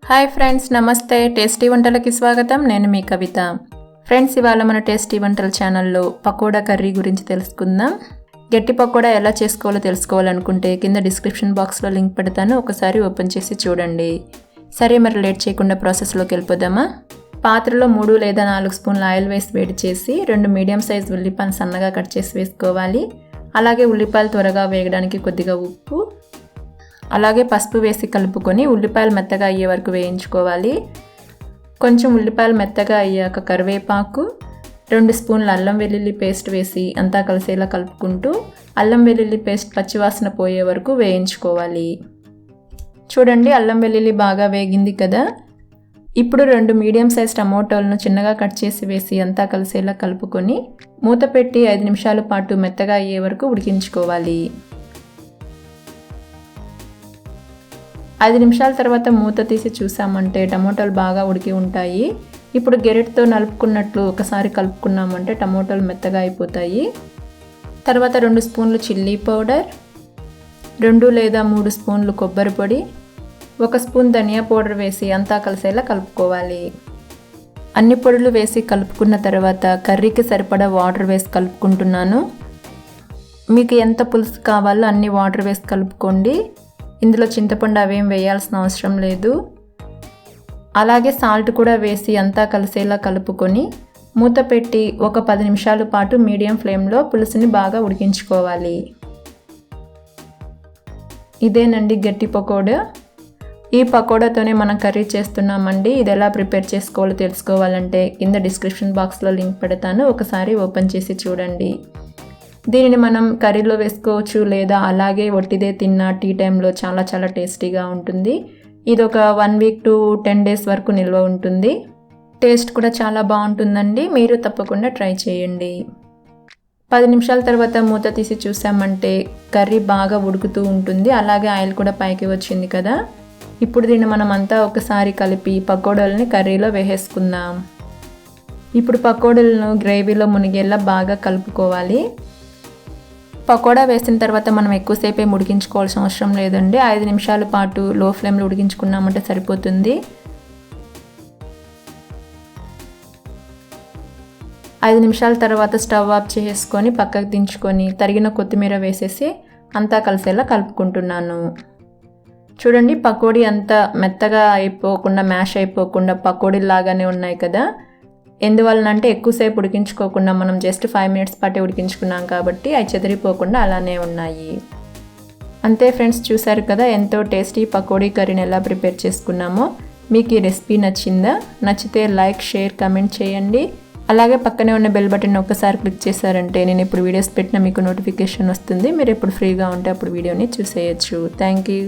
Hi friends, నమస్తే. Tasty వంటలకి స్వాగతం. నేను మీ కవిత. ఫ్రెండ్స్, ఇవాళ మన టేస్టీ వంటల ఛానల్లో పకోడా కర్రీ గురించి తెలుసుకుందాం. గట్టి పకోడా ఎలా చేసుకోవాలో తెలుసుకోవాలనుకుంటే కింద డిస్క్రిప్షన్ బాక్స్లో లింక్ పెడతాను, ఒకసారి ఓపెన్ చేసి చూడండి. సరే, మరి లేట్ చేయకుండా ప్రాసెస్లోకి వెళ్ళిపోదామా. పాత్రలో 3 లేదా 4 స్పూన్ల ఆయిల్ వేసి వేడి చేసి 2 మీడియం సైజ్ ఉల్లిపాయలు సన్నగా కట్ చేసి వేసుకోవాలి. అలాగే ఉల్లిపాయలు త్వరగా వేగడానికి కొద్దిగా ఉప్పు, అలాగే పసుపు వేసి కలుపుకొని ఉల్లిపాయలు మెత్తగా అయ్యే వరకు వేయించుకోవాలి. కొంచెం ఉల్లిపాయలు మెత్తగా అయ్యాక కరివేపాకు, 2 స్పూన్ల అల్లం వెల్లుల్లి పేస్ట్ వేసి అంతా కలిసేలా కలుపుకుంటూ అల్లం వెల్లుల్లి పేస్ట్ పచ్చివాసన పోయే వరకు వేయించుకోవాలి. చూడండి, అల్లం వెల్లుల్లి బాగా వేగింది కదా. ఇప్పుడు 2 మీడియం సైజ్ టమోటాలను చిన్నగా కట్ చేసి వేసి అంతా కలిసేలా కలుపుకొని మూత పెట్టి 5 నిమిషాల పాటు మెత్తగా అయ్యే వరకు ఉడికించుకోవాలి. 5 నిమిషాల తర్వాత మూత తీసి చూసామంటే టమోటాలు బాగా ఉడికి ఉంటాయి. ఇప్పుడు గెరెట్తో నలుపుకున్నట్లు ఒకసారి కలుపుకున్నామంటే టమోటాలు మెత్తగా అయిపోతాయి. తర్వాత 2 స్పూన్లు చిల్లీ పౌడర్, 2 లేదా 3 స్పూన్లు కొబ్బరి పొడి, 1 స్పూన్ ధనియా పౌడర్ వేసి అంతా కలిసేలా కలుపుకోవాలి. అన్ని పొడులు వేసి కలుపుకున్న తర్వాత కర్రీకి సరిపడా వాటర్ వేసి కలుపుకుంటున్నాను. మీకు ఎంత పులుసు కావాలో అన్ని వాటర్ వేసి కలుపుకోండి. ఇందులో చింతపండు అవేం వేయాల్సిన అవసరం లేదు. అలాగే సాల్ట్ కూడా వేసి అంతా కలిసేలా కలుపుకొని మూత పెట్టి ఒక 10 నిమిషాల పాటు మీడియం ఫ్లేమ్లో పులుసుని బాగా ఉడికించుకోవాలి. ఇదేనండి గట్టి పకోడా. ఈ పకోడాతోనే మనం కర్రీ చేస్తున్నామండి. ఇది ఎలా ప్రిపేర్ చేసుకోవాలో తెలుసుకోవాలంటే కింద డిస్క్రిప్షన్ బాక్స్లో లింక్ పెడతాను, ఒకసారి ఓపెన్ చేసి చూడండి. దీనిని మనం కర్రీలో వేసుకోవచ్చు లేదా అలాగే ఒట్టిదే తిన్నా టీ టైంలో చాలా చాలా టేస్టీగా ఉంటుంది. ఇది ఒక 1 వీక్ టు 10 డేస్ వరకు నిల్వ ఉంటుంది. టేస్ట్ కూడా చాలా బాగుంటుందండి. మీరు తప్పకుండా ట్రై చేయండి. 10 నిమిషాల తర్వాత మూత తీసి చూసామంటే కర్రీ బాగా ఉడుకుతూ ఉంటుంది. అలాగే ఆయిల్ కూడా పైకి వచ్చింది కదా. ఇప్పుడు దీన్ని మనం అంతా ఒకసారి కలిపి పకోడాలని కర్రీలో వేసేసుకుందాం. ఇప్పుడు పకోడాలను గ్రేవీలో మునిగేలా బాగా కలుపుకోవాలి. పకోడా వేసిన తర్వాత మనం ఎక్కువసేపే ఉడికించుకోవాల్సిన అవసరం లేదండి. 5 నిమిషాల పాటు లో ఫ్లేమ్లో ఉడికించుకున్నామంటే సరిపోతుంది. 5 నిమిషాల తర్వాత స్టవ్ ఆఫ్ చేసుకొని పక్కకు దించుకొని తరిగిన కొత్తిమీర వేసేసి అంతా కలిసేలా కలుపుకుంటున్నాను. చూడండి, పకోడీ అంతా మెత్తగా అయిపోకుండా మ్యాష్ అయిపోకుండా పకోడీ లాగానే ఉన్నాయి కదా. ఎందువలనంటే ఎక్కువసేపు ఉడికించుకోకుండా మనం జస్ట్ 5 మినిట్స్ పాటే ఉడికించుకున్నాం కాబట్టి అవి చెదిరిపోకుండా అలానే ఉన్నాయి. అంతే ఫ్రెండ్స్, చూసారు కదా ఎంతో టేస్టీ పకోడీ కర్రీని ఎలా ప్రిపేర్ చేసుకున్నామో. మీకు ఈ రెసిపీ నచ్చిందా? నచ్చితే లైక్, షేర్, కమెంట్ చేయండి. అలాగే పక్కనే ఉన్న బెల్ బటన్ ఒక్కసారి క్లిక్ చేశారంటే నేను ఇప్పుడు వీడియోస్ పెట్టినా మీకు నోటిఫికేషన్ వస్తుంది. మీరు ఎప్పుడు ఫ్రీగా ఉంటే అప్పుడు వీడియోని చూసేయచ్చు. Thank you.